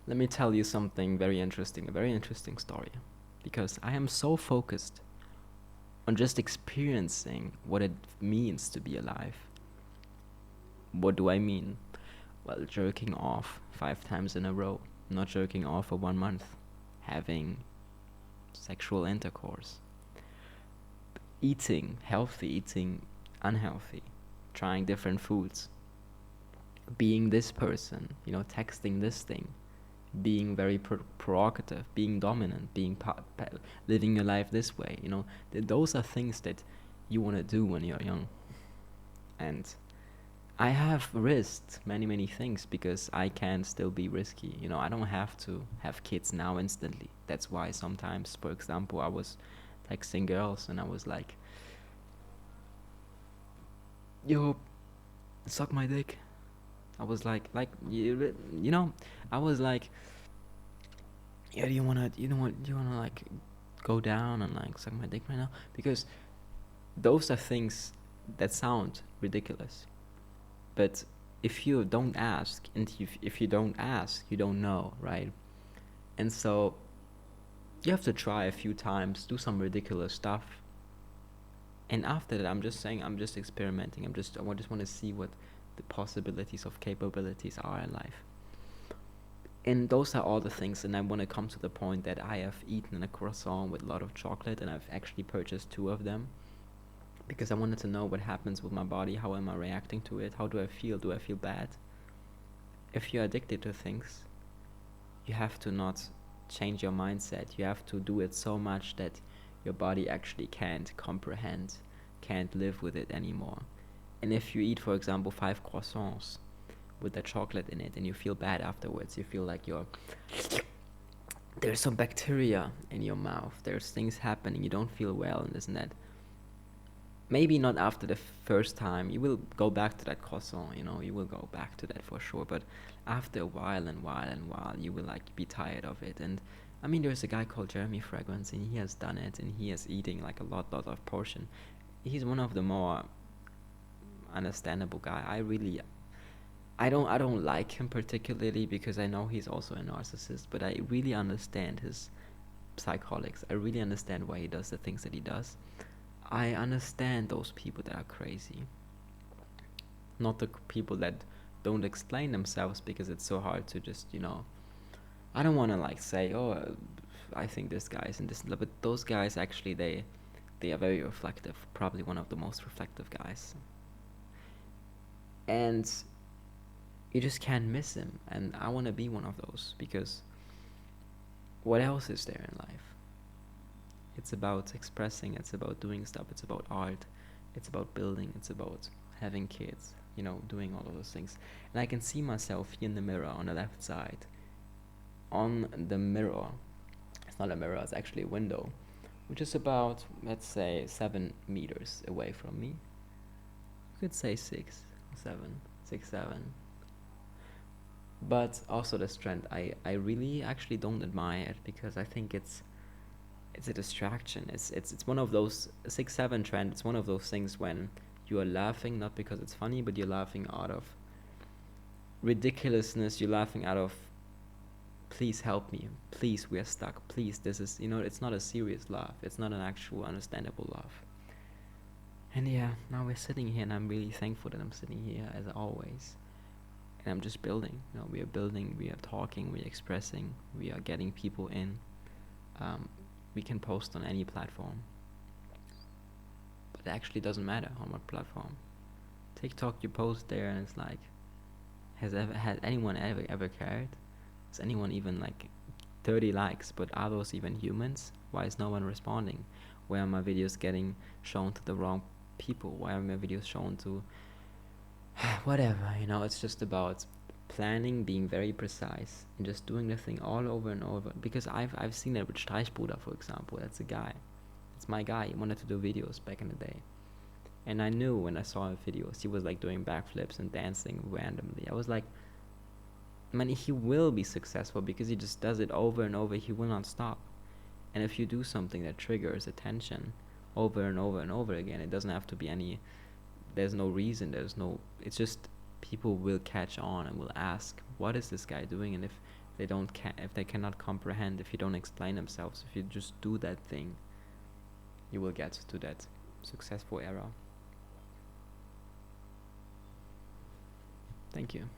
Let me tell you something very interesting, a very interesting story. Because I am so focused on just experiencing what it means to be alive. What do I mean? Well, jerking off 5 times in a row, not jerking off for 1 month, having sexual intercourse, eating healthy, eating unhealthy, trying different foods, being this person, texting this thing, being very provocative, being dominant, living your life this way. Those are things that you want to do when you're young. And I have risked many things because I can still be risky. I don't have to have kids now instantly. That's why sometimes, for example, I was texting girls and I was like, yo, suck my dick. I was like I was like, yeah, do you wanna like go down and like suck my dick right now? Because those are things that sound ridiculous, but if you don't ask, and if you don't ask, you don't know, right? And so you have to try a few times, do some ridiculous stuff, and after that, I'm just saying, I'm just experimenting. I just want to see what the possibilities of capabilities are in life. And those are all the things, and I want to come to the point that I have eaten a croissant with a lot of chocolate, and I've actually purchased 2 of them because I wanted to know what happens with my body, how am I reacting to it, how do I feel, do I feel bad? If you're addicted to things, you have to not change your mindset. You have to do it so much that your body actually can't comprehend, can't live with it anymore. And if you eat, for example, 5 croissants with the chocolate in it and you feel bad afterwards, you feel like there's some bacteria in your mouth, there's things happening, you don't feel well and this and that. Maybe not after the first time, you will go back to that croissant, you will go back to that for sure, but after a while, you will like be tired of it. And I mean, there's a guy called Jeremy Fragrance, and he has done it, and he is eating like a lot of portion. He's one of the more understandable guy. I don't like him particularly because I know he's also a narcissist, but I really understand his psychologics. I really understand why he does the things that he does. I understand those people that are crazy. Not the people that don't explain themselves because it's so hard to just, I don't want to like say, oh, I think this guy is in this, but those guys actually, they are very reflective, probably one of the most reflective guys. And you just can't miss him, and I want to be one of those because what else is there in life? It's about expressing, it's about doing stuff, it's about art, it's about building, it's about having kids, doing all of those things. And I can see myself here in the mirror on the left side. On the mirror, it's not a mirror, it's actually a window, which is about, let's say, 7 meters away from me. You could say 6, 7, 6, 7. But also the strength, I really actually don't admire it because I think it's a distraction. It's one of those 6-7 trend. It's one of those things when you are laughing not because it's funny, but you're laughing out of ridiculousness. You're laughing out of, please help me, please we're stuck, please this is, it's not a serious laugh. It's not an actual understandable laugh. And yeah, now we're sitting here, and I'm really thankful that I'm sitting here as always. And I'm just building. We are building. We are talking. We are expressing. We are getting people in. We can post on any platform, but it actually doesn't matter on what platform. TikTok, you post there, and it's like, has anyone ever cared? Has anyone even like 30 likes? But are those even humans? Why is no one responding? Why are my videos getting shown to the wrong people? Why are my videos shown to whatever? It's just about planning, being very precise, and just doing the thing all over and over. Because I've seen it with Streichbruder, for example. That's a guy. It's my guy. He wanted to do videos back in the day. And I knew when I saw his videos, he was like doing backflips and dancing randomly. I was like, man, he will be successful because he just does it over and over. He will not stop. And if you do something that triggers attention over and over and over again, it doesn't have to be there's no reason, it's just people will catch on and will ask, what is this guy doing? And if if they cannot comprehend, if you don't explain themselves, if you just do that thing, you will get to that successful era. Thank you.